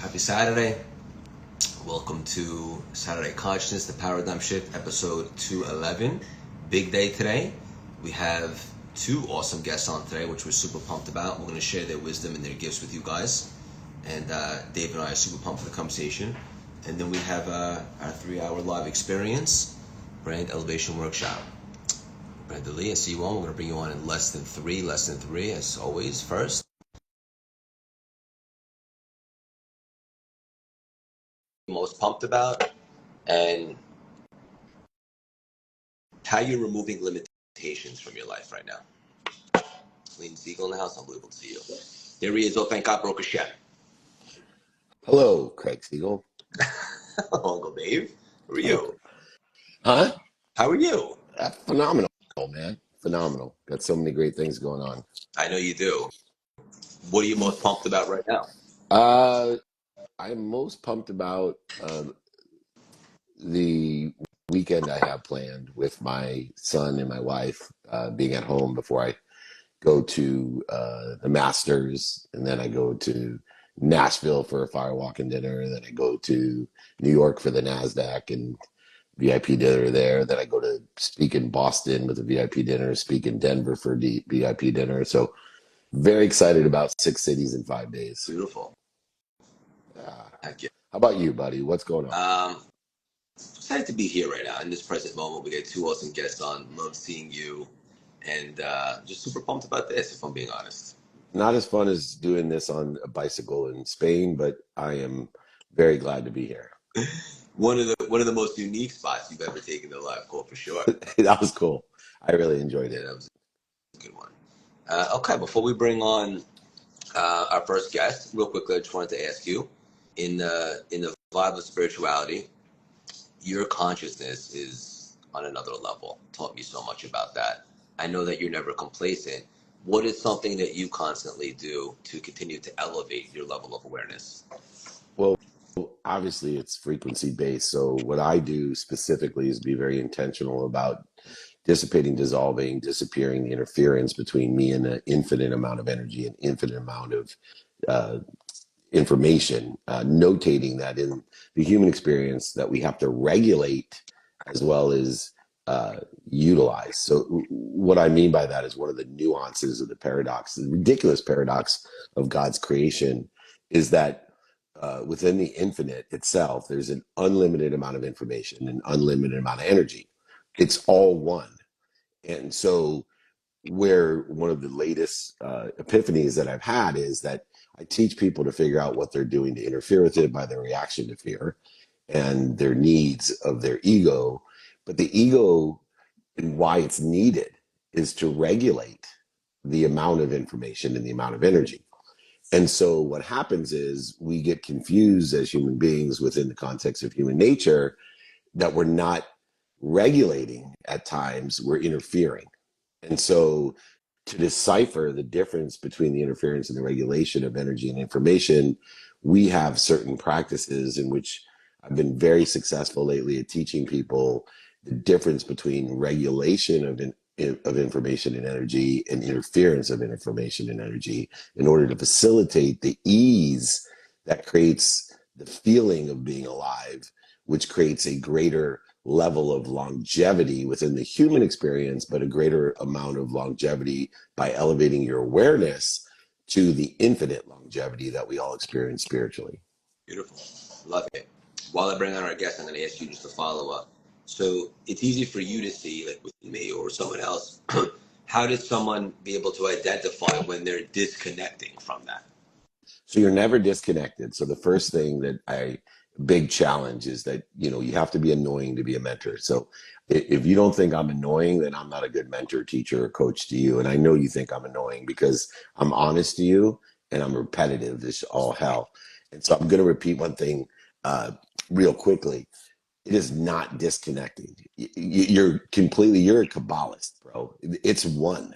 Happy Saturday. Welcome to Saturday Consciousness, the Paradigm Shift, episode 211. Big day today. We have two awesome guests on today, which we're super pumped about. We're going to share their wisdom and their gifts with you guys. And Dave and I are super pumped for the conversation. And then we have our 3-hour live experience, brand elevation workshop. Brenda Lee, I see you on. We're going to bring you on in less than three, as always. First, most pumped about and how you're removing limitations from your life right now. Siegel in the house. Unbelievable to see you. There he is. Oh, thank God, Baruch Hashem. Hello, Craig Siegel. Uncle Dave. How are you? Huh? How are you? Phenomenal, man. Phenomenal. Got so many great things going on. I know you do. What are you most pumped about right now? I'm most pumped about the weekend I have planned with my son and my wife being at home before I go to the Masters, and then I go to Nashville for a firewalk and dinner, and then I go to New York for the NASDAQ and VIP dinner there. Then I go to speak in Boston with a VIP dinner, speak in Denver for a VIP dinner. So very excited about 6 cities in 5 days. Beautiful. Heck yeah. How about you, buddy? What's going on? Excited to be here right now in this present moment. We got two awesome guests on. Love seeing you, and just super pumped about this, if I'm being honest. Not as fun as doing this on a bicycle in Spain, but I am very glad to be here. One of the most unique spots you've ever taken in a live call, for sure. That was cool. I really enjoyed it. Yeah, that was a good one. Okay, before we bring on our first guest, real quickly, I just wanted to ask you, in the vibe of spirituality, your consciousness is on another level. Taught me so much about that. I know that you're never complacent. What is something that you constantly do to continue to elevate your level of awareness? Well, obviously it's frequency based. So what I do specifically is be very intentional about dissipating, dissolving, disappearing the interference between me and an infinite amount of energy, an infinite amount of information, notating that in the human experience that we have to regulate as well as utilize. So what I mean by that is one of the nuances of the paradox, the ridiculous paradox of God's creation is that within the infinite itself, there's an unlimited amount of information, an unlimited amount of energy. It's all one. And so where one of the latest epiphanies that I've had is that I teach people to figure out what they're doing to interfere with it by their reaction to fear and their needs of their ego. But the ego and why it's needed is to regulate the amount of information and the amount of energy. And so what happens is we get confused as human beings within the context of human nature that we're not regulating at times, we're interfering. And so to decipher the difference between the interference and the regulation of energy and information, we have certain practices in which I've been very successful lately at teaching people the difference between regulation of information and energy and interference of information and energy in order to facilitate the ease that creates the feeling of being alive, which creates a greater level of longevity within the human experience, but a greater amount of longevity by elevating your awareness to the infinite longevity that we all experience spiritually. Beautiful. Love it. While I bring on our guest, I'm going to ask you just a follow-up. So it's easy for you to see, like with me or someone else, how did someone be able to identify when they're disconnecting from that? So you're never disconnected. So the first thing that big challenge is that, you have to be annoying to be a mentor. So if you don't think I'm annoying, then I'm not a good mentor, teacher, or coach to you. And I know you think I'm annoying because I'm honest to you and I'm repetitive. It's all hell. And so I'm going to repeat one thing real quickly. It is not disconnecting. You're a Kabbalist, bro. It's one.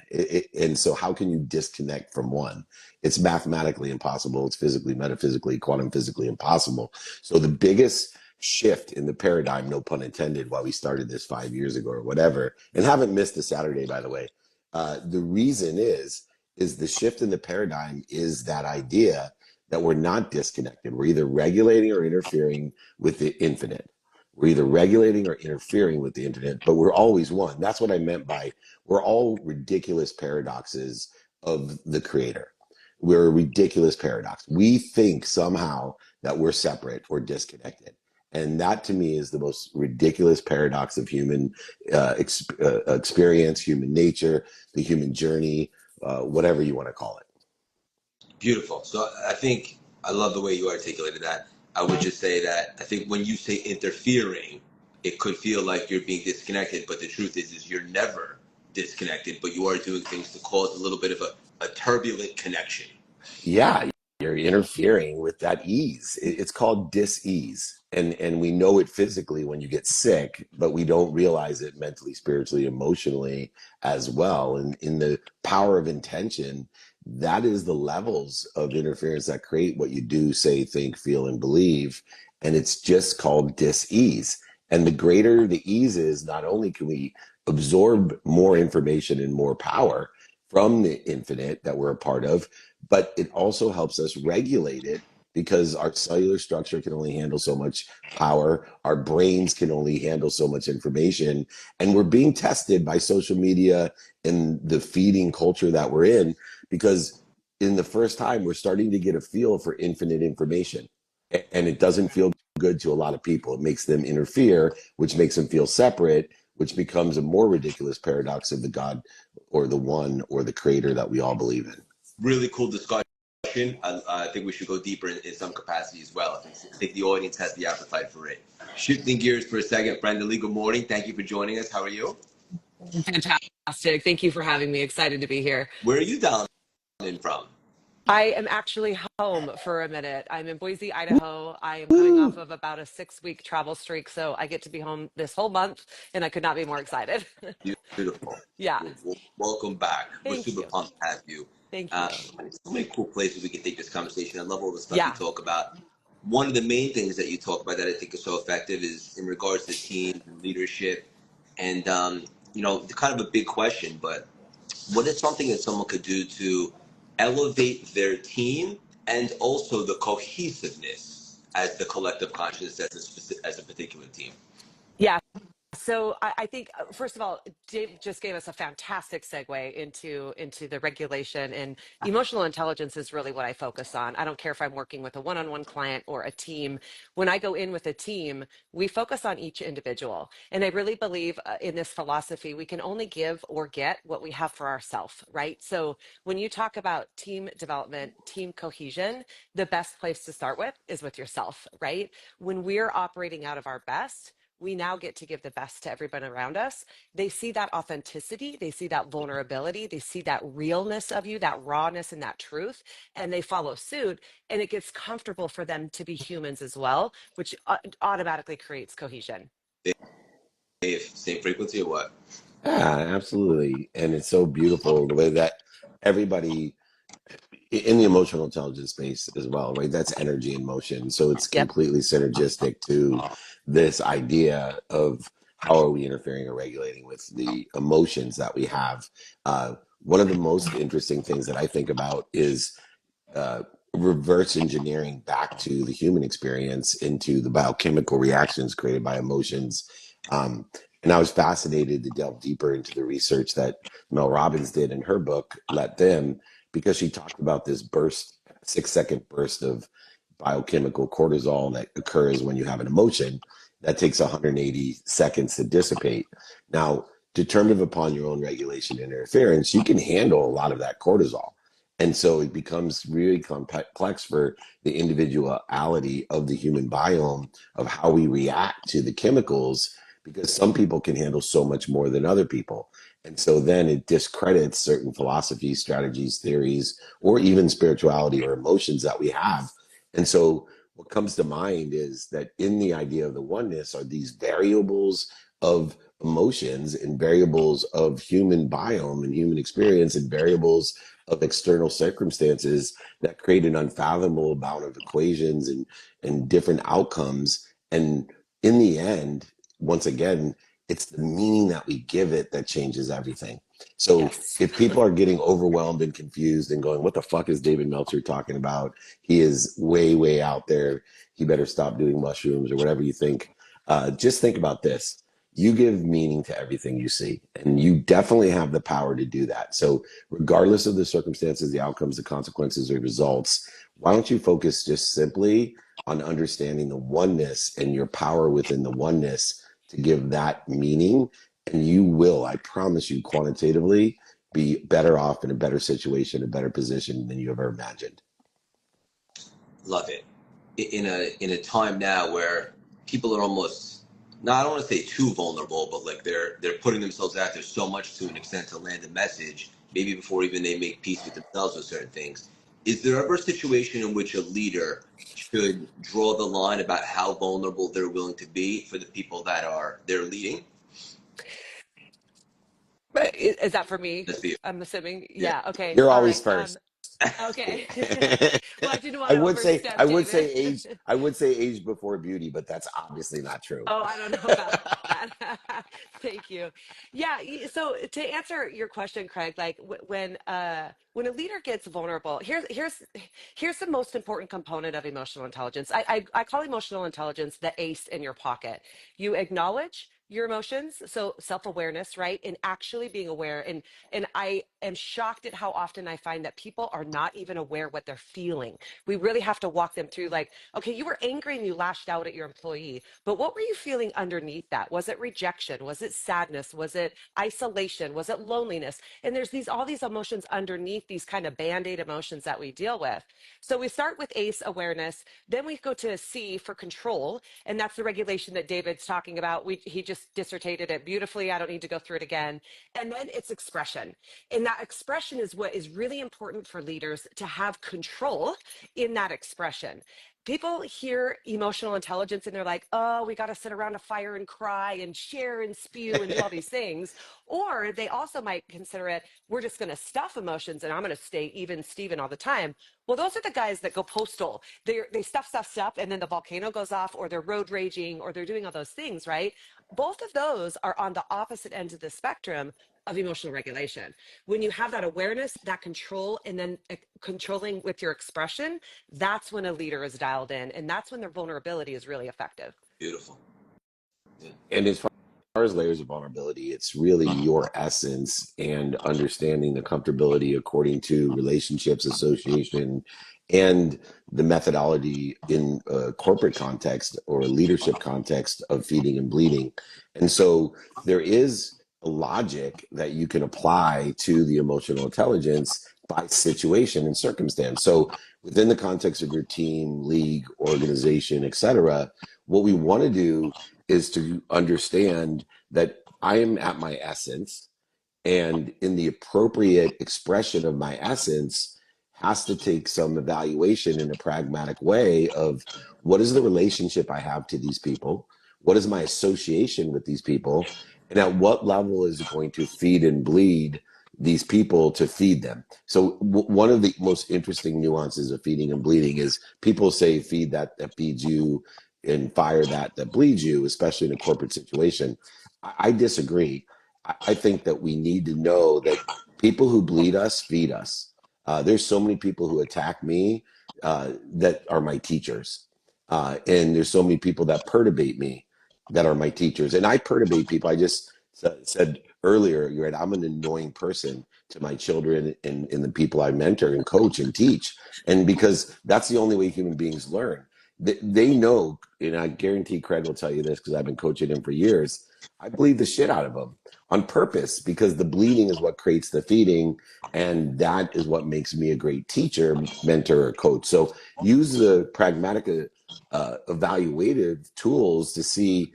And so how can you disconnect from one? It's mathematically impossible. It's physically, metaphysically, quantum physically impossible. So the biggest shift in the paradigm, no pun intended, while we started this 5 years ago or whatever, and haven't missed a Saturday, by the way. The reason is the shift in the paradigm is that idea that we're not disconnected. We're either regulating or interfering with the infinite. We're either regulating or interfering with the infinite, but we're always one. That's what I meant by we're all ridiculous paradoxes of the creator. We're a ridiculous paradox. We think somehow that we're separate or disconnected. And that to me is the most ridiculous paradox of human experience, human nature, the human journey, whatever you want to call it. Beautiful. So I think I love the way you articulated that. I would just say that I think when you say interfering, it could feel like you're being disconnected, but the truth is you're never disconnected, but you are doing things to cause a little bit of a turbulent connection. Yeah, you're interfering with that ease. It's called dis-ease. And we know it physically when you get sick, but we don't realize it mentally, spiritually, emotionally as well. And in the power of intention, that is the levels of interference that create what you do, say, think, feel, and believe. And it's just called dis-ease. And the greater the ease is, not only can we absorb more information and more power from the infinite that we're a part of, but it also helps us regulate it because our cellular structure can only handle so much power. Our brains can only handle so much information. And we're being tested by social media and the feeding culture that we're in, because in the first time, we're starting to get a feel for infinite information. And it doesn't feel good to a lot of people. It makes them interfere, which makes them feel separate, which becomes a more ridiculous paradox of the God or the one or the creator that we all believe in. Really cool discussion. I think we should go deeper in some capacity as well. I think the audience has the appetite for it. Shifting gears for a second, Brenda Lee, good morning. Thank you for joining us. How are you? Fantastic. Thank you for having me. Excited to be here. Where are you dialing in from? I am actually home for a minute. I'm in Boise, Idaho. I am coming off Woo! of about a 6-week travel streak, so I get to be home this whole month, and I could not be more excited. Beautiful. Yeah. Well, welcome back. We're Thank super you. pumped to have you. Thank you. So many cool places we can take this conversation. I love all the stuff you Yeah. talk about. One of the main things that you talk about that I think is so effective is in regards to teams and leadership. And, kind of a big question, but what is something that someone could do to elevate their team and also the cohesiveness as the collective consciousness as a particular team? Yeah. So I think, first of all, Dave just gave us a fantastic segue into the regulation, and emotional intelligence is really what I focus on. I don't care if I'm working with a one-on-one client or a team. When I go in with a team, we focus on each individual. And I really believe in this philosophy, we can only give or get what we have for ourselves, right? So when you talk about team development, team cohesion, the best place to start with is with yourself, right? When we're operating out of our best, we now get to give the best to everyone around us. They see that authenticity, they see that vulnerability, they see that realness of you, that rawness and that truth, and they follow suit. And it gets comfortable for them to be humans as well, which automatically creates cohesion. Dave, same frequency or what? Yeah, absolutely. And it's so beautiful the way that everybody in the emotional intelligence space as well, right? That's energy in motion. So it's Yep. completely synergistic to this idea of how are we interfering or regulating with the emotions that we have. One of the most interesting things that I think about is uh, reverse engineering back to the human experience into the biochemical reactions created by emotions. Um, and I was fascinated to delve deeper into the research that Mel Robbins did in her book, Let Them, because she talked about this burst, 6 second burst of biochemical cortisol that occurs when you have an emotion that takes 180 seconds to dissipate. Now, determinative upon your own regulation and interference, you can handle a lot of that cortisol. And so it becomes really complex for the individuality of the human biome of how we react to the chemicals, because some people can handle so much more than other people. And so then it discredits certain philosophies, strategies, theories, or even spirituality or emotions that we have. And so what comes to mind is that in the idea of the oneness are these variables of emotions and variables of human biome and human experience and variables of external circumstances that create an unfathomable amount of equations and different outcomes. And in the end, once again, It's the meaning that we give it that changes everything. So Yes. if people are getting overwhelmed and confused and going, what the fuck is David Meltzer talking about? He is way, way out there. He better stop doing mushrooms or whatever you think. Just think about this. You give meaning to everything you see, and you definitely have the power to do that. So regardless of the circumstances, the outcomes, the consequences, or results, why don't you focus just simply on understanding the oneness and your power within the oneness to give that meaning? And you will, I promise you, quantitatively be better off in a better situation, a better position than you ever imagined. Love it. In a time now where people are almost, no, I don't want to say too vulnerable, but like they're putting themselves out there so much to an extent to land a message, maybe before even they make peace with themselves with certain things. Is there ever a situation in which a leader should draw the line about how vulnerable they're willing to be for the people that are they're leading? But is that for me? Let's be I'm assuming. yeah. Yeah. Okay. You're All always right. first. Okay. Well, I didn't I want to would say overstep, I would David. say age I would say age before beauty, but that's obviously not true. Oh, I don't know about that. Thank you. Yeah, so to answer your question, Craig, like when a leader gets vulnerable, here's the most important component of emotional intelligence. I call emotional intelligence the ace in your pocket. You acknowledge your emotions, so self-awareness, right? And actually being aware. And I am shocked at how often I find that people are not even aware what they're feeling. We really have to walk them through, like, okay, you were angry and you lashed out at your employee, but what were you feeling underneath that? Was it rejection? Was it sadness? Was it isolation? Was it loneliness? And there's all these emotions underneath these kind of band-aid emotions that we deal with. So we start with ACE, awareness, then we go to C for control, and that's the regulation that David's talking about. He just dissertated it beautifully. I don't need to go through it again. And then it's expression. And that expression is what is really important for leaders, to have control in that expression. People hear emotional intelligence and they're like, oh, we got to sit around a fire and cry and share and spew and do all these things. Or they also might consider it, we're just going to stuff emotions and I'm going to stay even Steven all the time. Well, those are the guys that go postal. They stuff, and then the volcano goes off, or they're road raging, or they're doing all those things, right? Both of those are on the opposite ends of the spectrum of emotional regulation. When you have that awareness, that control, and then controlling with your expression, that's when a leader is dialed in, and that's when their vulnerability is really effective. Beautiful. Yeah. And as far as layers of vulnerability, it's really your essence and understanding the comfortability according to relationships, association, and the methodology in a corporate context or a leadership context of feeding and bleeding. And so there is a logic that you can apply to the emotional intelligence by situation and circumstance. So within the context of your team, league, organization, et cetera, what we want to do is to understand that I am at my essence, and in the appropriate expression of my essence has to take some evaluation in a pragmatic way of what is the relationship I have to these people? What is my association with these people? And at what level is it going to feed and bleed these people to feed them? So one of the most interesting nuances of feeding and bleeding is people say feed that feeds you and fire that bleeds you, especially in a corporate situation. I disagree. I think that we need to know that people who bleed us feed us. There's so many people who attack me that are my teachers. And there's so many people that perturbate me that are my teachers. And I perturbate people. I just said earlier, you're right, I'm an annoying person to my children and the people I mentor and coach and teach. And because that's the only way human beings learn. They know, and I guarantee Craig will tell you this because I've been coaching him for years. I bleed the shit out of them on purpose because the bleeding is what creates the feeding, and that is what makes me a great teacher, mentor, or coach. So use the pragmatic evaluative tools to see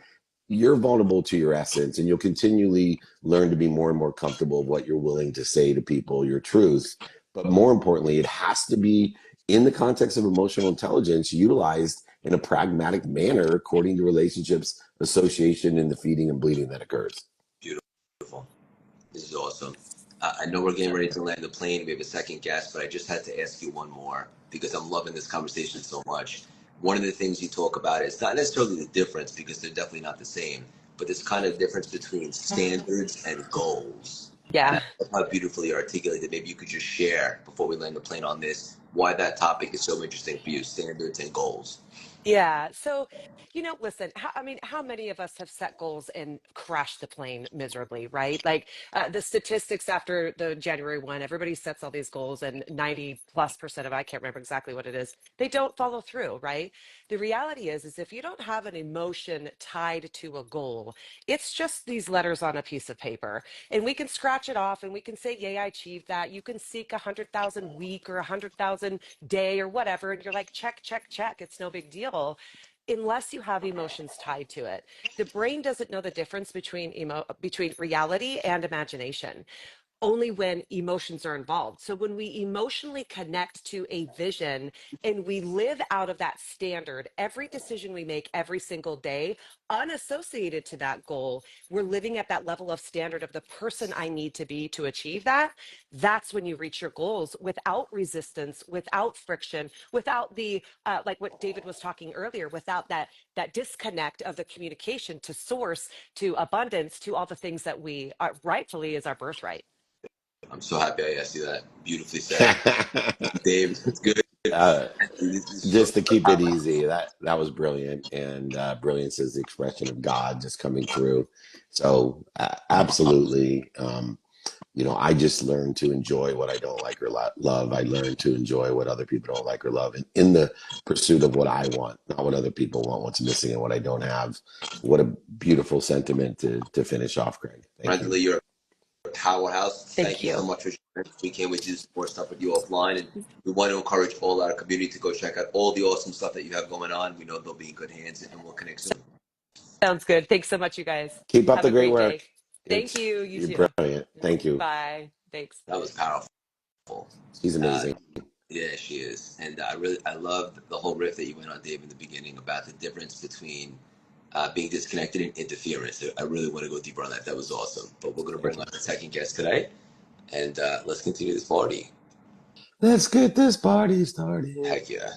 you're vulnerable to your essence, and you'll continually learn to be more and more comfortable with what you're willing to say to people, your truth. But more importantly, it has to be in the context of emotional intelligence utilized in a pragmatic manner according to relationships, association, and the feeding and bleeding that occurs. Beautiful. This is awesome. I know we're getting ready to land the plane. We have a second guest, but I just had to ask you one more because I'm loving this conversation so much. One of the things you talk about is not necessarily the difference because they're definitely not the same, but there's kind of difference between standards and goals. And Yeah. I love how beautifully you articulated. Maybe you could just share before we land the plane on this, why that topic is so interesting for you, standards and goals. Yeah. So, listen, how many of us have set goals and crashed the plane miserably, right? Like the statistics after the January 1, everybody sets all these goals and 90+% of, I can't remember exactly what it is, they don't follow through, right? The reality is if you don't have an emotion tied to a goal, it's just these letters on a piece of paper and we can scratch it off and we can say, yay, I achieved that. You can seek 100,000 week or 100,000 day or whatever. And you're like, check, check, check. It's no big deal unless you have emotions tied to it. The brain doesn't know the difference between reality and imagination only when emotions are involved. So when we emotionally connect to a vision and we live out of that standard, every decision we make every single day, unassociated to that goal, we're living at that level of standard of the person I need to be to achieve that. That's when you reach your goals without resistance, without friction, without the like what David was talking earlier, without that disconnect of the communication to source, to abundance, to all the things that we are rightfully is our birthright. I'm so happy I asked you that. Beautifully said. Dave, it's good. uh, This is so just to keep it easy, that was brilliant, and brilliance is the expression of God just coming through. So absolutely, I just learned to enjoy what I don't like or love. I learned to enjoy what other people don't like or love, and in the pursuit of what I want, not what other people want, what's missing, and what I don't have. What a beautiful sentiment to finish off, Craig. Thank Brenda you. Lee, you're a powerhouse. Thank Thank you so you. much for sharing. We can't wait to do some more stuff with you offline. And we want to encourage all our community to go check out all the awesome stuff that you have going on. We know they'll be in good hands, and we'll connect soon. Sounds good. Thanks so much, you guys. Keep up Have the a great great day. work. Thank you. You You're too. brilliant. Thank you. Bye. Thanks. That was powerful. She's Uh, amazing. yeah, she is. And I love the whole riff that you went on, Dave, in the beginning about the difference between being disconnected and interference. I really want to go deeper on that. That was awesome. But we're going to Thank bring you. on the second guest today, and let's continue this party. Let's get this party started. Heck yeah.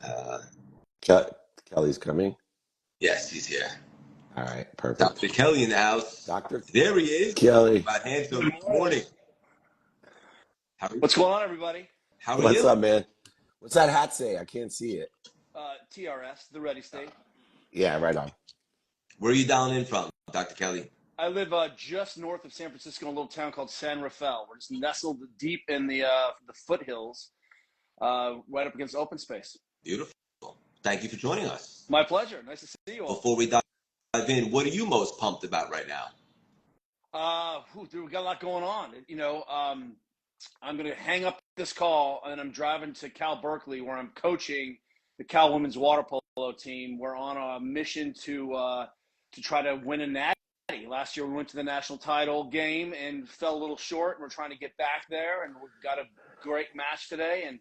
Uh, Kelly's coming. yes, he's here. All right, perfect. Dr. Kelly in the house. Dr. There he is. Kelly, My handsome. Good morning. How are you? What's going on, everybody? How are what's you? up, man? What's that hat say? I can't see it. TRS, the Ready State. Yeah, right on. Where are you dialing in from, Dr. Kelly? I live just north of San Francisco in a little town called San Rafael. We're just nestled deep in the foothills, right up against open space. Beautiful. Thank you for joining us. My pleasure. Nice to see you all. Before we dive in, what are you most pumped about right now? Dude, we got a lot going on. I'm going to hang up this call and I'm driving to Cal Berkeley where I'm coaching the Cal women's water polo team. We're on a mission to try to win a natty. Last year we went to the national title game and fell a little short. And we're trying to get back there, and we've got a great match today. And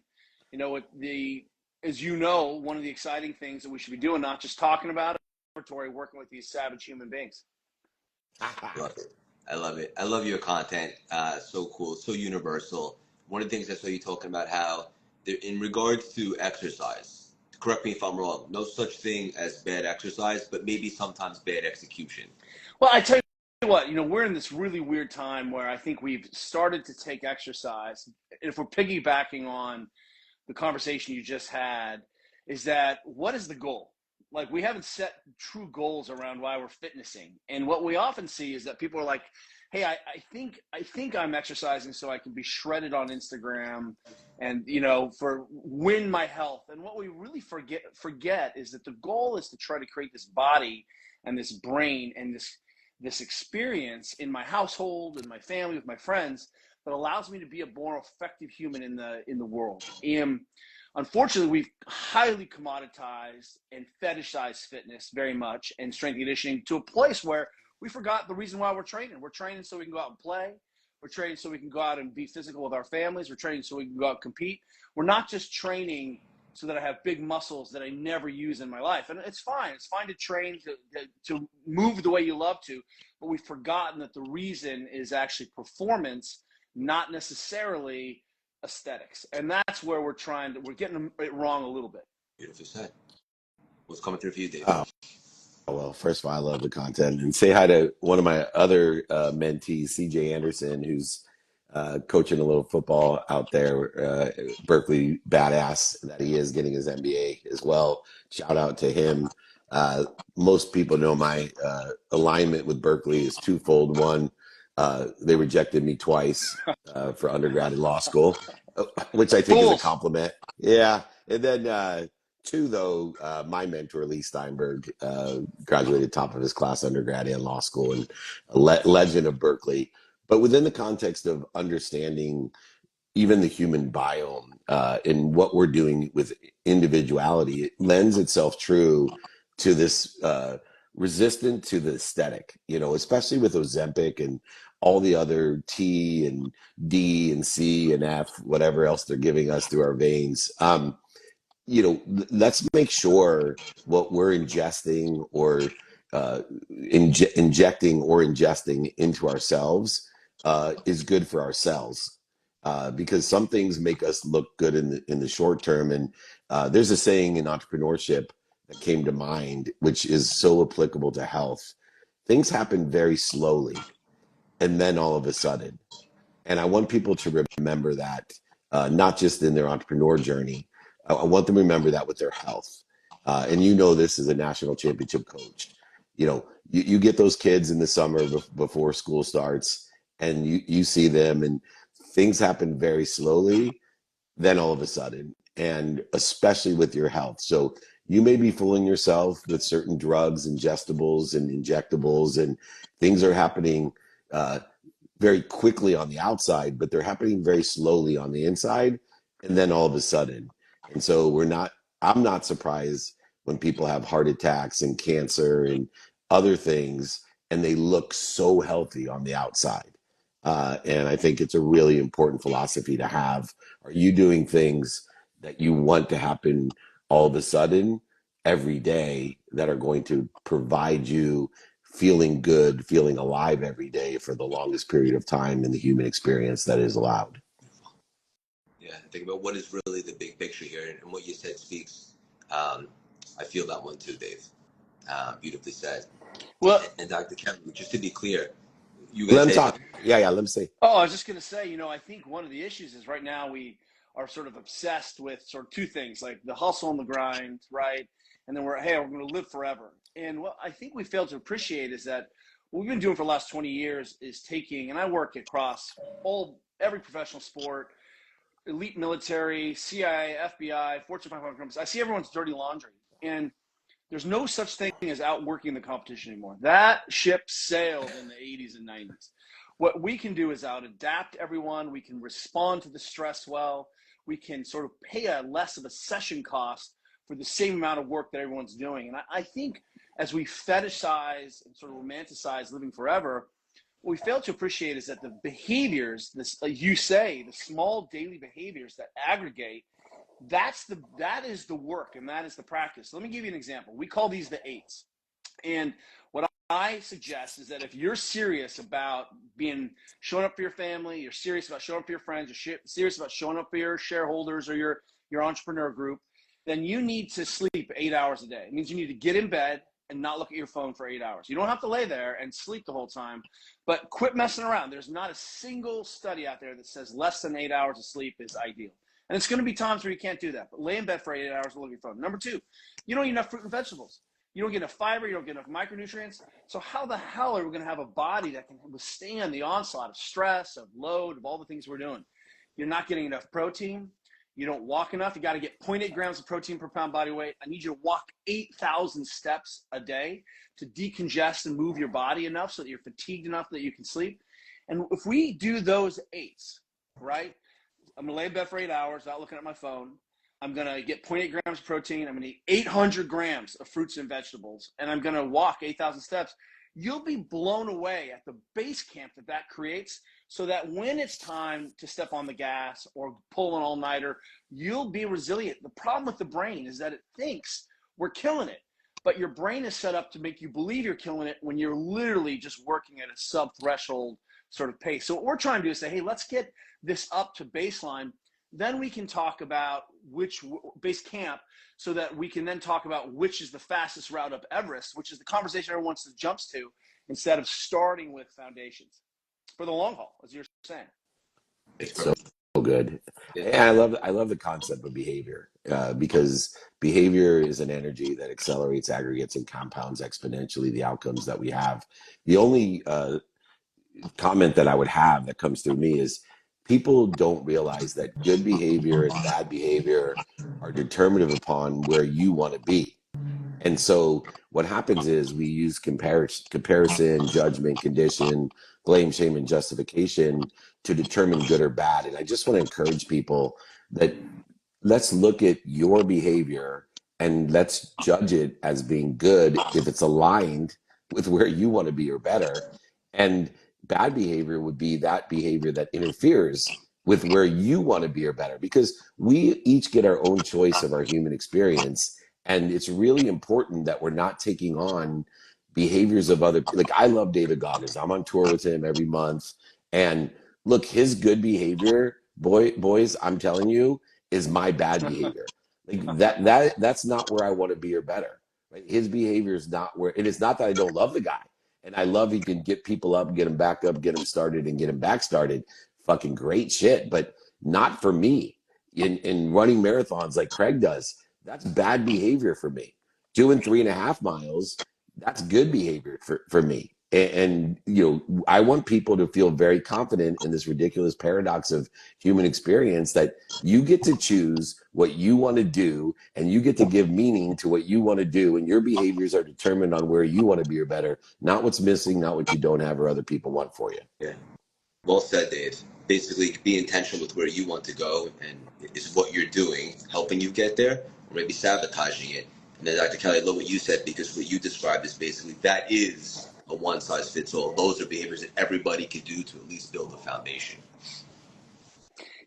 as you know, one of the exciting things that we should be doing, not just talking about it, working with these savage human beings. Love it. I love it. I love your content. So cool. So universal. One of the things I saw you talking about how, in regards to exercise, correct me if I'm wrong, no such thing as bad exercise, but maybe sometimes bad execution. Well, I tell you what, we're in this really weird time where I think we've started to take exercise. If we're piggybacking on the conversation you just had, is that what is the goal? Like, we haven't set true goals around why we're fitnessing. And what we often see is that people are like, hey, I think I'm exercising so I can be shredded on Instagram and, for win my health. And what we really forget is that the goal is to try to create this body and this brain and this experience in my household, in my family, with my friends, that allows me to be a more effective human in the world. And unfortunately, we've highly commoditized and fetishized fitness very much, and strength and conditioning, to a place where we forgot the reason why we're training. We're training so we can go out and play. We're training so we can go out and be physical with our families. We're training so we can go out and compete. We're not just training so that I have big muscles that I never use in my life. And it's fine. It's fine to train, to move the way you love to, but we've forgotten that the reason is actually performance, not necessarily aesthetics. And that's where we're getting it wrong a little bit. Beautiful said. What's coming through for you, Dave? Oh, Well, first of all, I love the content, and say hi to one of my other mentees, CJ Anderson, who's coaching a little football out there, Berkeley badass that he is, getting his MBA as well. Shout out to him. Most people know my alignment with Berkeley is twofold. One, they rejected me twice for undergrad and law school, which I think is a Fools. compliment. Yeah. And then two, though, my mentor, Lee Steinberg, graduated top of his class, undergrad and law school, and a legend of Berkeley. But within the context of understanding even the human biome and what we're doing with individuality, it lends itself true to this resistant to the aesthetic, especially with Ozempic and all the other T and D and C and F, whatever else they're giving us through our veins. Let's make sure what we're ingesting or injecting or ingesting into ourselves is good for our cells. Because some things make us look good in the short term. And there's a saying in entrepreneurship that came to mind, which is so applicable to health. Things happen very slowly, and then all of a sudden. And I want people to remember that, not just in their entrepreneur journey. I want them to remember that with their health. And this as a national championship coach. You get those kids in the summer before school starts, and you see them, and things happen very slowly, then all of a sudden, and especially with your health. So you may be fooling yourself with certain drugs, ingestibles and injectables, and things are happening very quickly on the outside, but they're happening very slowly on the inside, and then all of a sudden. And so I'm not surprised when people have heart attacks and cancer and other things, and they look so healthy on the outside. And I think it's a really important philosophy to have. Are you doing things that you want to happen all of a sudden every day that are going to provide you feeling good, feeling alive every day for the longest period of time in the human experience that is allowed? Yeah, think about what is really the big picture here, and what you said speaks. I feel that one too, Dave. Beautifully said. Well, And Dr. Kevin, just to be clear, you Let guys him say talk. Yeah, let him say. oh, I was just going to say, I think one of the issues is right now we are sort of obsessed with sort of two things, like the hustle and the grind, right? And then we're going to live forever. And what I think we fail to appreciate is that what we've been doing for the last 20 years is taking, and I work across every professional sport, elite military, CIA, FBI, Fortune 500 companies. I see everyone's dirty laundry. And there's no such thing as outworking the competition anymore. That ship sailed in the 80s and 90s. What we can do is out-adapt everyone. We can respond to the stress well. We can sort of pay a less of a session cost for the same amount of work that everyone's doing. And I think as we fetishize and sort of romanticize living forever, what we fail to appreciate is that the behaviors, like you say, the small daily behaviors that aggregate, that is the work, and that is the practice. Let me give you an example. We call these the eights. And what I suggest is that if you're serious about showing up for your family, you're serious about showing up for your friends, you're serious about showing up for your shareholders or your entrepreneur group, then you need to sleep 8 hours a day. It means you need to get in bed and not look at your phone for 8 hours. You don't have to lay there and sleep the whole time, but quit messing around. There's not a single study out there that says less than 8 hours of sleep is ideal. And it's going to be times where you can't do that, but lay in bed for 8 hours and look at your phone. Number two, you don't eat enough fruit and vegetables. You don't get enough fiber. You don't get enough micronutrients. So how the hell are we going to have a body that can withstand the onslaught of stress, of load, of all the things we're doing? You're not getting enough protein. You don't walk enough. You got to get 0.8 grams of protein per pound body weight. I need you to walk 8,000 steps a day to decongest and move your body enough so that you're fatigued enough that you can sleep. And if we do those eights, right? I'm going to lay in bed for 8 hours, not looking at my phone. I'm going to get 0.8 grams of protein. I'm going to eat 800 grams of fruits and vegetables, and I'm going to walk 8,000 steps. You'll be blown away at the base camp that creates, so that when it's time to step on the gas or pull an all-nighter, you'll be resilient. The problem with the brain is that it thinks we're killing it, but your brain is set up to make you believe you're killing it when you're literally just working at a sub-threshold sort of pace. So what we're trying to do is say, hey, let's get this up to baseline. then we can talk about which base camp, so that we can then talk about which is the fastest route up Everest, which is the conversation everyone wants to jumps to, instead of starting with foundations for the long haul, as you're saying. It's so good. And I love the concept of behavior, because behavior is an energy that accelerates, aggregates, and compounds exponentially the outcomes that we have. The only comment that I would have that comes through me is people don't realize that good behavior and bad behavior are determinative upon where you want to be. And so what happens is we use comparison, judgment, condition, blame, shame, and justification to determine good or bad. And I just want to encourage people that let's look at your behavior and let's judge it as being good if it's aligned with where you want to be or better. And bad behavior would be that behavior that interferes with where you want to be or better, because we each get our own choice of our human experience. And it's really important that we're not taking on behaviors of other, like I love David Goggins. I'm on tour with him every month. And look, his good behavior, boys, I'm telling you, is my bad behavior. Like that's not where I want to be or better. Right? His behavior is not where, and it's not that I don't love the guy. And I love he can get people up, get them back up, get them started, and get them back started. Fucking great shit, but not for me. In running marathons like Craig does, that's bad behavior for me. Doing 3.5 miles, that's good behavior for me. And you know, I want people to feel very confident in this ridiculous paradox of human experience that you get to choose what you want to do, and you get to give meaning to what you want to do, and your behaviors are determined on where you want to be or better, not what's missing, not what you don't have or other people want for you. Yeah. Well said, Dave. Basically, be intentional with where you want to go, and is what you're doing helping you get there, or maybe sabotaging it? And then, Dr. Kelly, I love what you said, because what you described is basically that is a one-size-fits-all. Those are behaviors that everybody could do to at least build a foundation.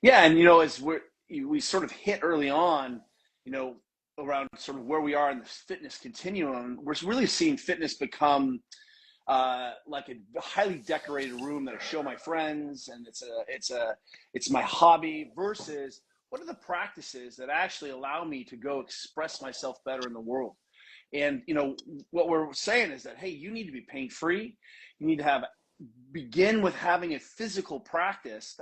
Yeah, and you know, as we sort of hit early on, you know, around sort of where we are in the fitness continuum, we're really seeing fitness become like a highly decorated room that I show my friends, and it's my hobby, versus what are the practices that actually allow me to go express myself better in the world. And you know, what we're saying is that, hey, you need to be pain-free. You need to begin with having a physical practice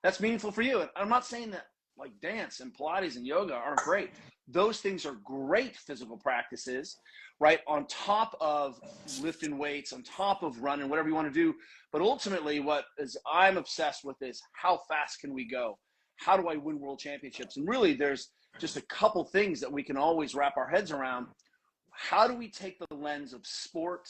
that's meaningful for you. And I'm not saying that like dance and Pilates and yoga aren't great. Those things are great physical practices, right? On top of lifting weights, on top of running, whatever you want to do. But ultimately, what is I'm obsessed with is how fast can we go? How do I win world championships? And really, there's just a couple things that we can always wrap our heads around. How do we take the lens of sport,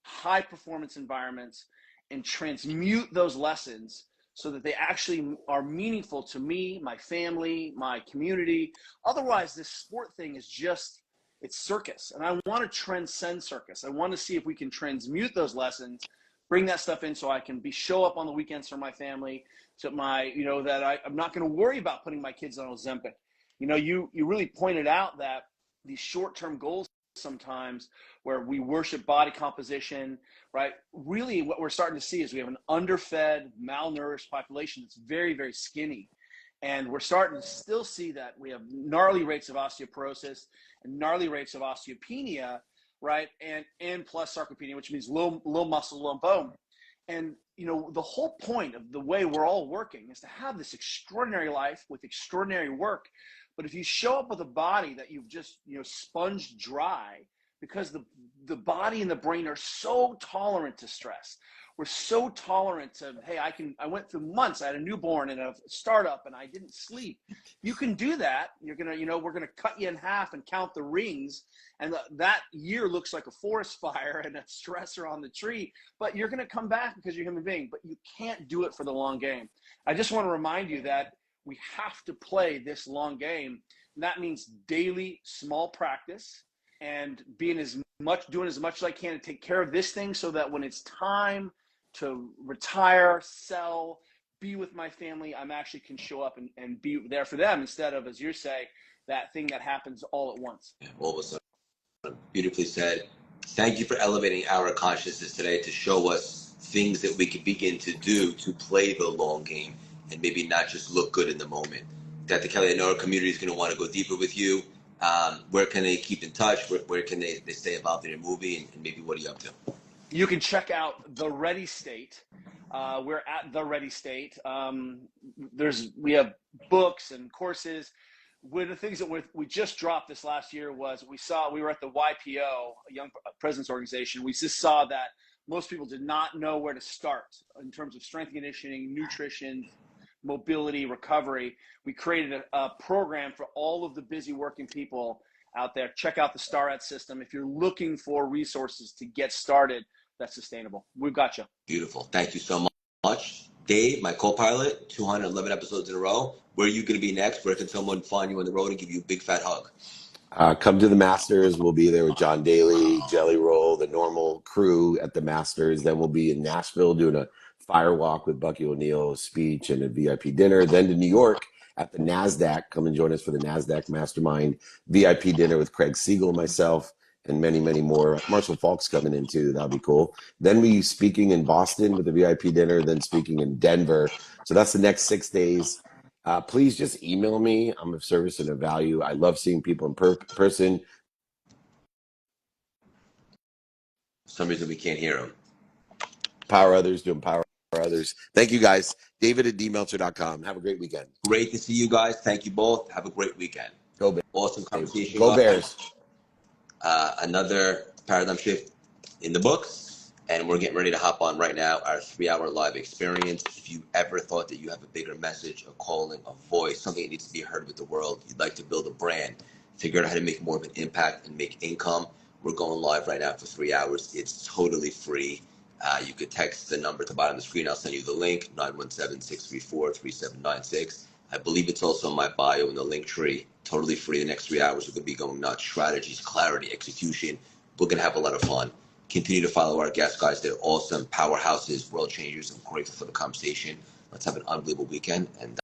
high performance environments, and transmute those lessons so that they actually are meaningful to me, my family, my community? Otherwise, this sport thing is just, it's circus. And I want to transcend circus. I want to see if we can transmute those lessons, bring that stuff in so I can show up on the weekends for my family, so that I'm not going to worry about putting my kids on Ozempic. You know, you really pointed out that these short-term goals sometimes, where we worship body composition, right? Really what we're starting to see is we have an underfed, malnourished population that's very, very skinny. And we're starting to still see that we have gnarly rates of osteoporosis and gnarly rates of osteopenia, right? And plus sarcopenia, which means low muscle, low bone. And, you know, the whole point of the way we're all working is to have this extraordinary life with extraordinary work. But if you show up with a body that you've just, sponged dry, because the body and the brain are so tolerant to stress. We're so tolerant to, hey, I went through months. I had a newborn and a startup and I didn't sleep. You can do that. You're going to, we're going to cut you in half and count the rings. And that year looks like a forest fire and a stressor on the tree, but you're going to come back because you're a human being, but you can't do it for the long game. I just want to remind you that we have to play this long game. And that means daily small practice and doing as much as I can to take care of this thing, so that when it's time to retire, sell, be with my family, I'm actually can show up and be there for them, instead of, as you say, that thing that happens all at once. All of a sudden. Beautifully said. Thank you for elevating our consciousness today to show us things that we can begin to do to play the long game and maybe not just look good in the moment. Dr. Kelly, I know our community is going to want to go deeper with you. Where can they keep in touch? Where can they stay involved in your movie, and maybe what are you up to? You can check out The Ready State. We're at The Ready State. We have books and courses. One of the things that we just dropped this last year was we were at the YPO, a Young Presidents Organization. We just saw that most people did not know where to start in terms of strength and conditioning, nutrition, mobility, recovery. We created a program for all of the busy working people out there. Check out the Starrett system if you're looking for resources to get started that's sustainable. We've got you. Beautiful. Thank you so much. Dave, my co-pilot, 211 episodes in a row. Where are you going to be next? Where can someone find you on the road and give you a big fat hug? Come to the Masters. We'll be there with John Daly, Jelly Roll, the normal crew at the Masters. Then we'll be in Nashville doing a fire walk with Bucky O'Neill, a speech, and a VIP dinner. Then to New York at the NASDAQ. Come and join us for the NASDAQ Mastermind VIP dinner with Craig Siegel, myself, and many, many more. Marshall Falk's coming in too. That'll be cool. Then we speaking in Boston with the VIP dinner, then speaking in Denver. So that's the next 6 days. Please just email me. I'm of service and of value. I love seeing people in person. For some reason we can't hear him. Power others, doing power others. Thank you guys. David at dmeltzer.com. Have a great weekend. Great to see you guys. Thank you both. Have a great weekend. Go Bears. Awesome conversation. Go Bears. Another paradigm shift in the books. And we're getting ready to hop on right now our 3-hour live experience. If you ever thought that you have a bigger message, a calling, a voice, something that needs to be heard with the world, you'd like to build a brand, figure out how to make more of an impact and make income, we're going live right now for 3 hours. It's totally free. You could text the number at the bottom of the screen. I'll send you the link, 917-634-3796. I believe it's also in my bio in the link tree. Totally free. The next 3 hours we're going to be going nuts. Strategies, clarity, execution. We're going to have a lot of fun. Continue to follow our guests, guys. They're awesome, powerhouses, world changers. I'm grateful for the conversation. Let's have an unbelievable weekend. And